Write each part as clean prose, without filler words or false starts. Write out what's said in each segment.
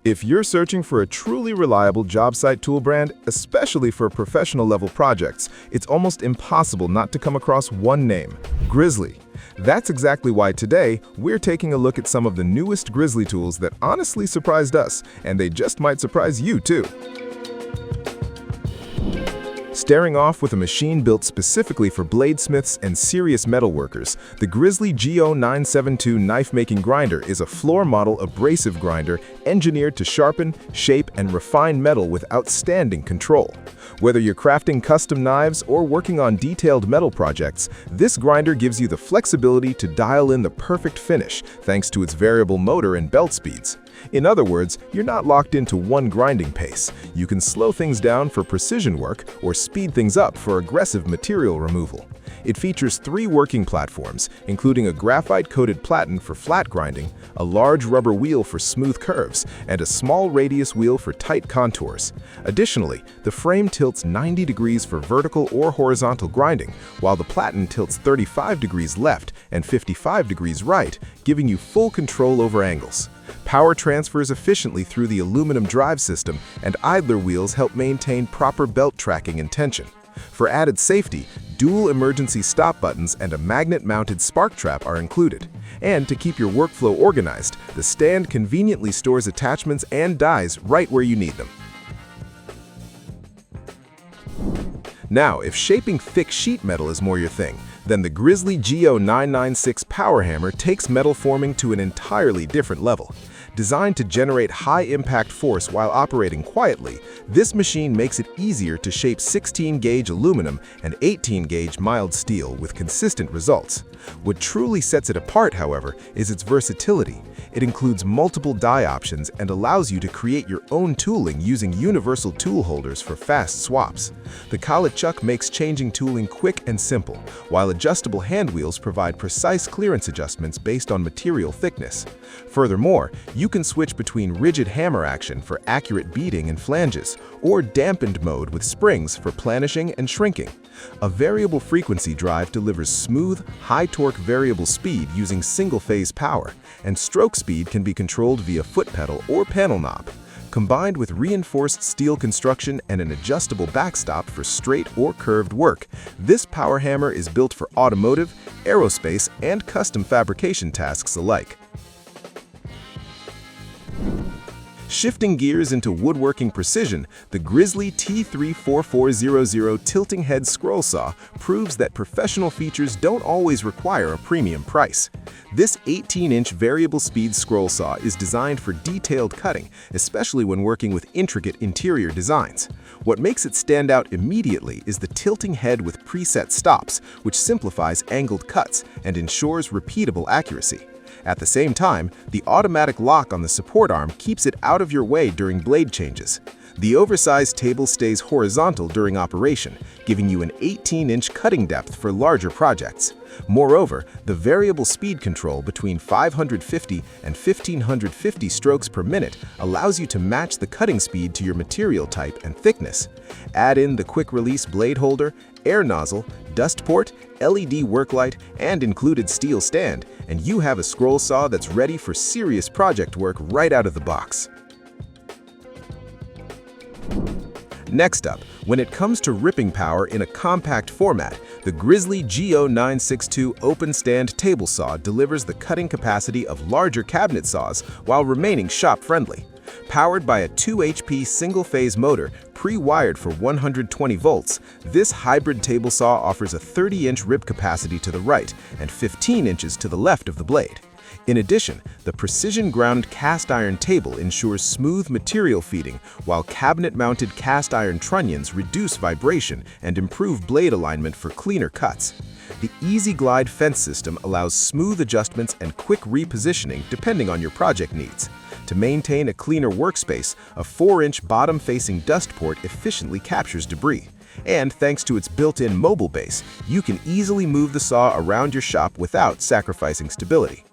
If you're searching for a truly reliable job site tool brand, especially for professional level projects, it's almost impossible not to come across one name: Grizzly. That's exactly why today we're taking a look at some of the newest Grizzly tools that honestly surprised us, and they just might surprise you too. Starting off with a machine built specifically for bladesmiths and serious metalworkers, the Grizzly GO972 knife-making grinder is a floor model abrasive grinder engineered to sharpen, shape, and refine metal with outstanding control. Whether you're crafting custom knives or working on detailed metal projects, this grinder gives you the flexibility to dial in the perfect finish thanks to its variable motor and belt speeds. In other words, you're not locked into one grinding pace. You can slow things down for precision work or speed things up for aggressive material removal. It features 3 working platforms, including a graphite-coated platen for flat grinding, a large rubber wheel for smooth curves, and a small radius wheel for tight contours. Additionally, the frame tilts 90 degrees for vertical or horizontal grinding, while the platen tilts 35 degrees left and 55 degrees right, giving you full control over angles. Power transfers efficiently through the aluminum drive system, and idler wheels help maintain proper belt tracking and tension. For added safety, dual emergency stop buttons and a magnet-mounted spark trap are included. And to keep your workflow organized, the stand conveniently stores attachments and dies right where you need them. Now, if shaping thick sheet metal is more your thing, then the Grizzly GO996 power hammer takes metal forming to an entirely different level. Designed to generate high-impact force while operating quietly, this machine makes it easier to shape 16-gauge aluminum and 18-gauge mild steel with consistent results. What truly sets it apart, however, is its versatility. It includes multiple die options and allows you to create your own tooling using universal tool holders for fast swaps. The collet chuck makes changing tooling quick and simple, while adjustable hand wheels provide precise clearance adjustments based on material thickness. Furthermore, you can switch between rigid hammer action for accurate beating and flanges, or dampened mode with springs for planishing and shrinking. A variable frequency drive delivers smooth, high-torque variable speed using single-phase power, and stroke speed can be controlled via foot pedal or panel knob. Combined with reinforced steel construction and an adjustable backstop for straight or curved work, this power hammer is built for automotive, aerospace, and custom fabrication tasks alike. Shifting gears into woodworking precision, the Grizzly T34400 tilting head scroll saw proves that professional features don't always require a premium price. This 18-inch variable speed scroll saw is designed for detailed cutting, especially when working with intricate interior designs. What makes it stand out immediately is the tilting head with preset stops, which simplifies angled cuts and ensures repeatable accuracy. At the same time, the automatic lock on the support arm keeps it out of your way during blade changes. The oversized table stays horizontal during operation, giving you an 18-inch cutting depth for larger projects. Moreover, the variable speed control between 550 and 1550 strokes per minute allows you to match the cutting speed to your material type and thickness. Add in the quick-release blade holder, air nozzle, dust port, LED work light, and included steel stand, and you have a scroll saw that's ready for serious project work right out of the box. Next up, when it comes to ripping power in a compact format, the Grizzly GO962 open stand table saw delivers the cutting capacity of larger cabinet saws while remaining shop-friendly. Powered by a 2 HP single-phase motor pre-wired for 120 volts, this hybrid table saw offers a 30-inch rip capacity to the right and 15 inches to the left of the blade. In addition, the precision-ground cast iron table ensures smooth material feeding, while cabinet-mounted cast iron trunnions reduce vibration and improve blade alignment for cleaner cuts. The Easy Glide fence system allows smooth adjustments and quick repositioning depending on your project needs. To maintain a cleaner workspace, a 4-inch bottom-facing dust port efficiently captures debris. And thanks to its built-in mobile base, you can easily move the saw around your shop without sacrificing stability.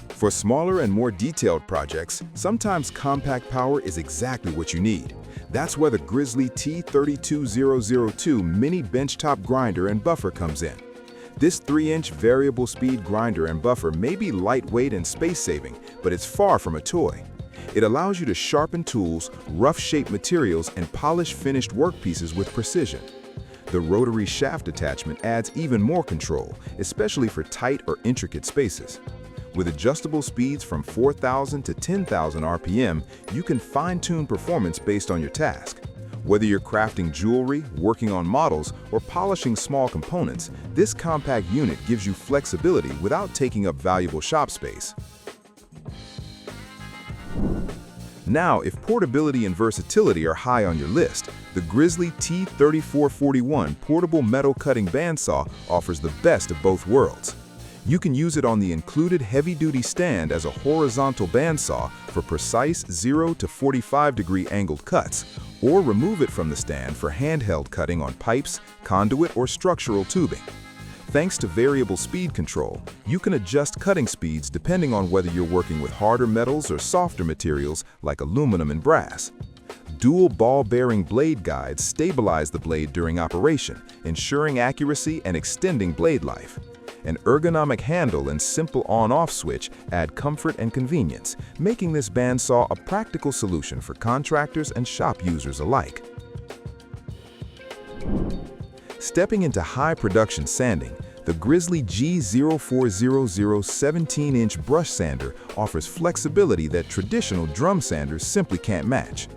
For smaller and more detailed projects, sometimes compact power is exactly what you need. That's where the Grizzly T32002 mini benchtop grinder and buffer comes in. This 3-inch variable speed grinder and buffer may be lightweight and space-saving, but it's far from a toy. It allows you to sharpen tools, rough-shape materials, and polish finished workpieces with precision. The rotary shaft attachment adds even more control, especially for tight or intricate spaces. With adjustable speeds from 4,000 to 10,000 RPM, you can fine-tune performance based on your task. Whether you're crafting jewelry, working on models, or polishing small components, this compact unit gives you flexibility without taking up valuable shop space. Now, if portability and versatility are high on your list, the Grizzly T3441 portable metal cutting bandsaw offers the best of both worlds. You can use it on the included heavy-duty stand as a horizontal bandsaw for precise 0 to 45-degree angled cuts, or remove it from the stand for handheld cutting on pipes, conduit, or structural tubing. Thanks to variable speed control, you can adjust cutting speeds depending on whether you're working with harder metals or softer materials like aluminum and brass. Dual ball-bearing blade guides stabilize the blade during operation, ensuring accuracy and extending blade life. An ergonomic handle and simple on-off switch add comfort and convenience, making this bandsaw a practical solution for contractors and shop users alike. Stepping into high-production sanding, the Grizzly G0400 17-inch brush sander offers flexibility that traditional drum sanders simply can't match.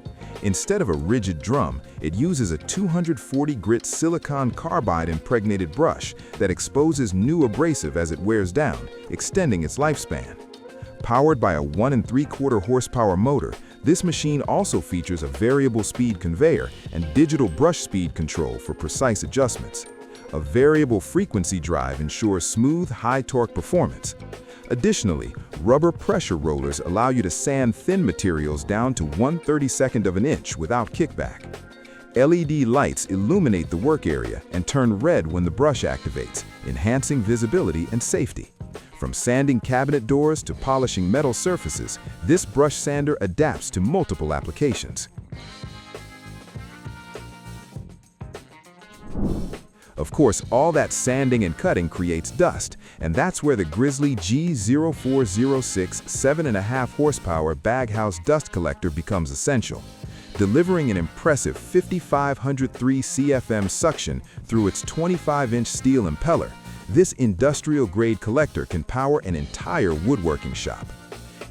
Instead of a rigid drum, it uses a 240-grit silicon carbide impregnated brush that exposes new abrasive as it wears down, extending its lifespan. Powered by a 1 3/4 horsepower motor, this machine also features a variable speed conveyor and digital brush speed control for precise adjustments. A variable frequency drive ensures smooth, high-torque performance. Additionally, rubber pressure rollers allow you to sand thin materials down to 1/32 of an inch without kickback. LED lights illuminate the work area and turn red when the brush activates, enhancing visibility and safety. From sanding cabinet doors to polishing metal surfaces, this brush sander adapts to multiple applications. Of course, all that sanding and cutting creates dust, and that's where the Grizzly G0406 7.5 horsepower Baghouse dust collector becomes essential. Delivering an impressive 5,503 CFM suction through its 25-inch steel impeller, this industrial-grade collector can power an entire woodworking shop.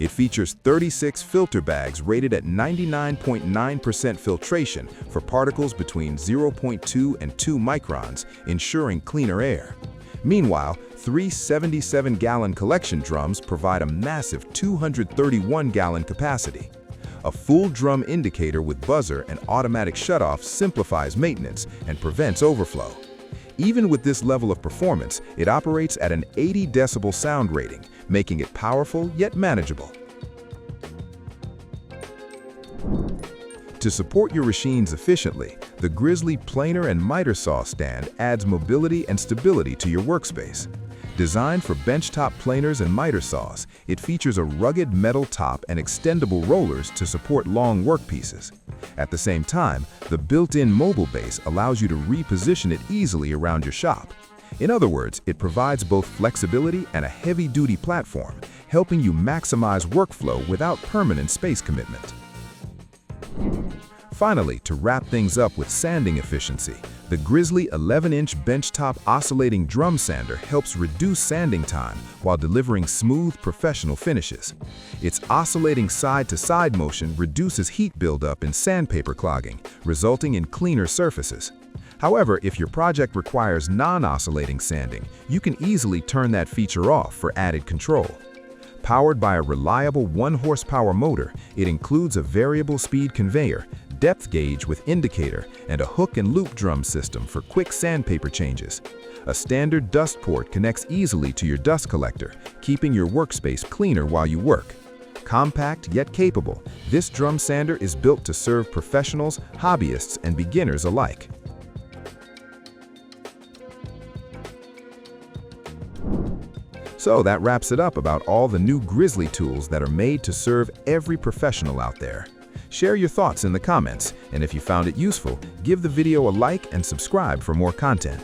It features 36 filter bags rated at 99.9% filtration for particles between 0.2 and 2 microns, ensuring cleaner air. Meanwhile, 3 77-gallon collection drums provide a massive 231-gallon capacity. A full drum indicator with buzzer and automatic shutoff simplifies maintenance and prevents overflow. Even with this level of performance, it operates at an 80 decibel sound rating, making it powerful yet manageable. To support your machines efficiently, the Grizzly planer and miter saw stand adds mobility and stability to your workspace. Designed for benchtop planers and miter saws, it features a rugged metal top and extendable rollers to support long workpieces. At the same time, the built-in mobile base allows you to reposition it easily around your shop. In other words, it provides both flexibility and a heavy-duty platform, helping you maximize workflow without permanent space commitment. Finally, to wrap things up with sanding efficiency, the Grizzly 11-inch benchtop oscillating drum sander helps reduce sanding time while delivering smooth, professional finishes. Its oscillating side-to-side motion reduces heat buildup and sandpaper clogging, resulting in cleaner surfaces. However, if your project requires non-oscillating sanding, you can easily turn that feature off for added control. Powered by a reliable 1 horsepower motor, it includes a variable speed conveyor, depth gauge with indicator, and a hook and loop drum system for quick sandpaper changes. A standard dust port connects easily to your dust collector, keeping your workspace cleaner while you work. Compact yet capable, this drum sander is built to serve professionals, hobbyists, and beginners alike. So that wraps it up about all the new Grizzly tools that are made to serve every professional out there. Share your thoughts in the comments, and if you found it useful, give the video a like and subscribe for more content.